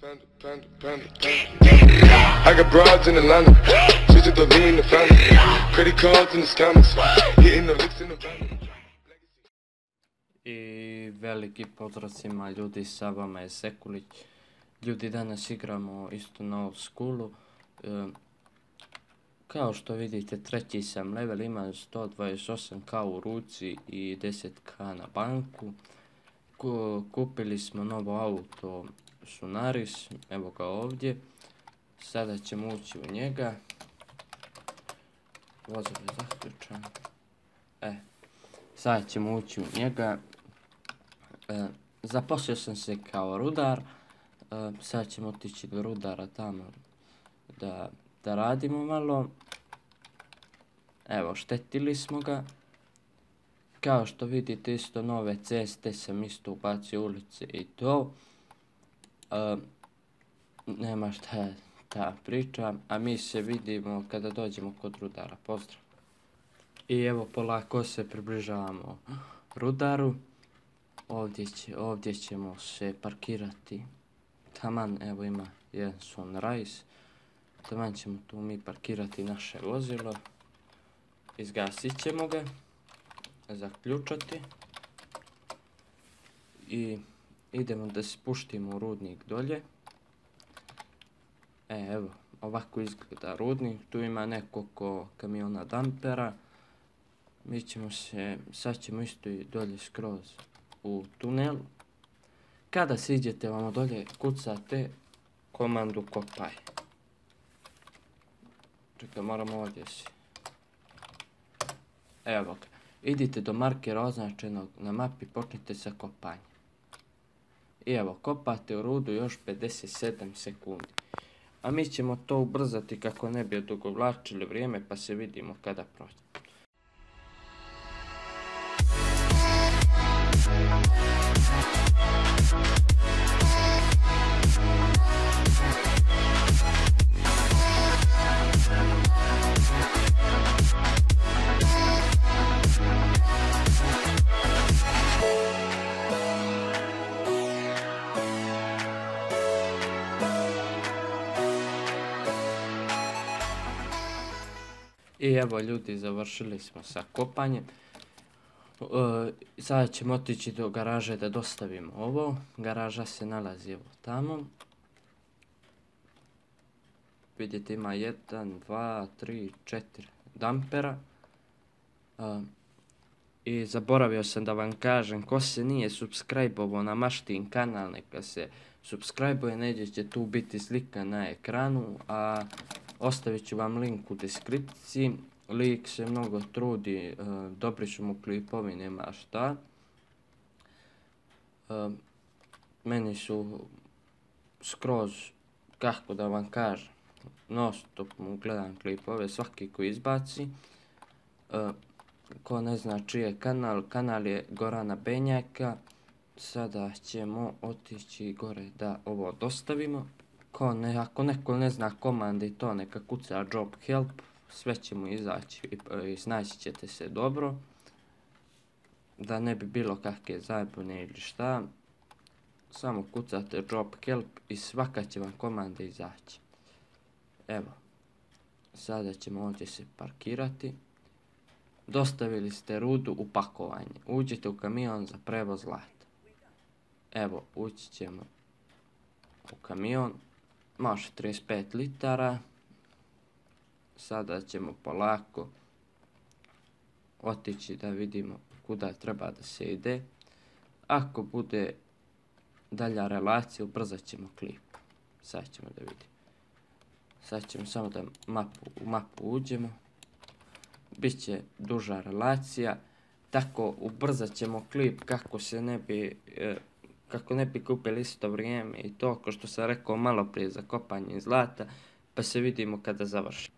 I got broads in Atlanta, switching the lean to family, credit cards in the scammers, hitting the licks in the van. I veliki pozdrav svima ljudi, sa vama je Sekulić. Ljudi, danas igramo isto na old schoolu. Kao što vidite, treći sam level, imam 128k u ruci i 10k na banku. Kupili smo novo auto Sunaris, evo ga ovdje. Sada ćemo ući u njega. Vozov je zaključan. Sada ćemo ući u njega. Zaposlio sam se kao rudar. Sada ćemo otići do rudara tamo da radimo malo. Evo, štetili smo ga. Kao što vidite, isto nove ceste sam isto ubacio ulice i to. Nema šta je ta priča, a mi se vidimo kada dođemo kod rudara. Pozdrav! I evo, polako se približavamo rudaru. Ovdje ćemo se parkirati. Taman, evo ima jedan Sunrise. Taman ćemo tu mi parkirati naše vozilo. Izgasit ćemo ga. Zaključati. I idemo da se spuštimo u rudnik dolje. Evo, ovako izgleda rudnik. Tu ima nekoliko kamiona dampera. Mi ćemo sad ćemo isto i dolje skroz u tunel. Kada siđete vamo dolje, kucate komandu kopaj. Čekaj, moramo ovdje si. Evo ga. Idite do markera označenog na mapi, počnite sa kopanjem. I evo, kopate u rudu još 57 sekundi. A mi ćemo to ubrzati kako ne bi odugovlačili vrijeme, pa se vidimo kada prođe. I evo ljudi, završili smo sa kopanjem. Sada ćemo otići do garaže da dostavimo ovo. Garaža se nalazi evo tamo. Vidite, ima 1, 2, 3, 4 dampera. I zaboravio sam da vam kažem, ko se nije subscribe-ovo na Maštin kanal, neka se subscribe-uje, negdje će tu biti slika na ekranu, a ostavit ću vam link u deskripciji. Lik se mnogo trudi, dobri su mu klipovi, nema šta. Meni su skroz, kako da vam kažem, non stop mu gledam klipove, svaki koji izbaci. Ko ne zna čiji je kanal, kanal je Gorana Benjaka. Sada ćemo otići gore da ovo dostavimo. Ako neko ne zna komande i to, neka kuca job help, sve će mu izaći i snaći ćete se dobro. Da ne bi bilo kakve zabune ili šta, samo kucate job help i svaka će vam komanda izaći. Evo, sada ćemo ovdje se parkirati. Dostavili ste rudu u pakovanje, uđite u kamion za prevoz zlata. Evo, ući ćemo u kamion. Može 35 litara. Sada ćemo polako otići da vidimo kuda treba da se ide. Ako bude dalja relacija, ubrzat ćemo klip. Sad ćemo da vidimo. Sad ćemo samo da u mapu uđemo. Biće duža relacija. Tako ubrzat ćemo klip kako ne bi kupili isto vrijeme i to, kao što sam rekao malo prije za kopanje zlata, pa se vidimo kada završimo.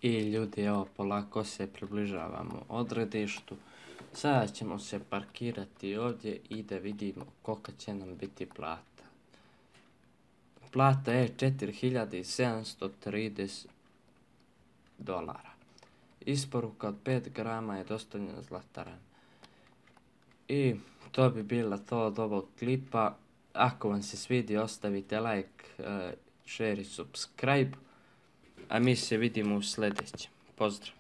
I ljudi, evo, polako se približavamo odredištu. Sada ćemo se parkirati ovdje i da vidimo kolika će nam biti plata. Plata je 4730 dolara. Isporuka od 5 grama je dostavljena Zlataran. I to bi bilo to od ovog klipa. Ako vam se svidio, ostavite like, share i subscribe. A mi se vidimo u sljedećem. Pozdrav!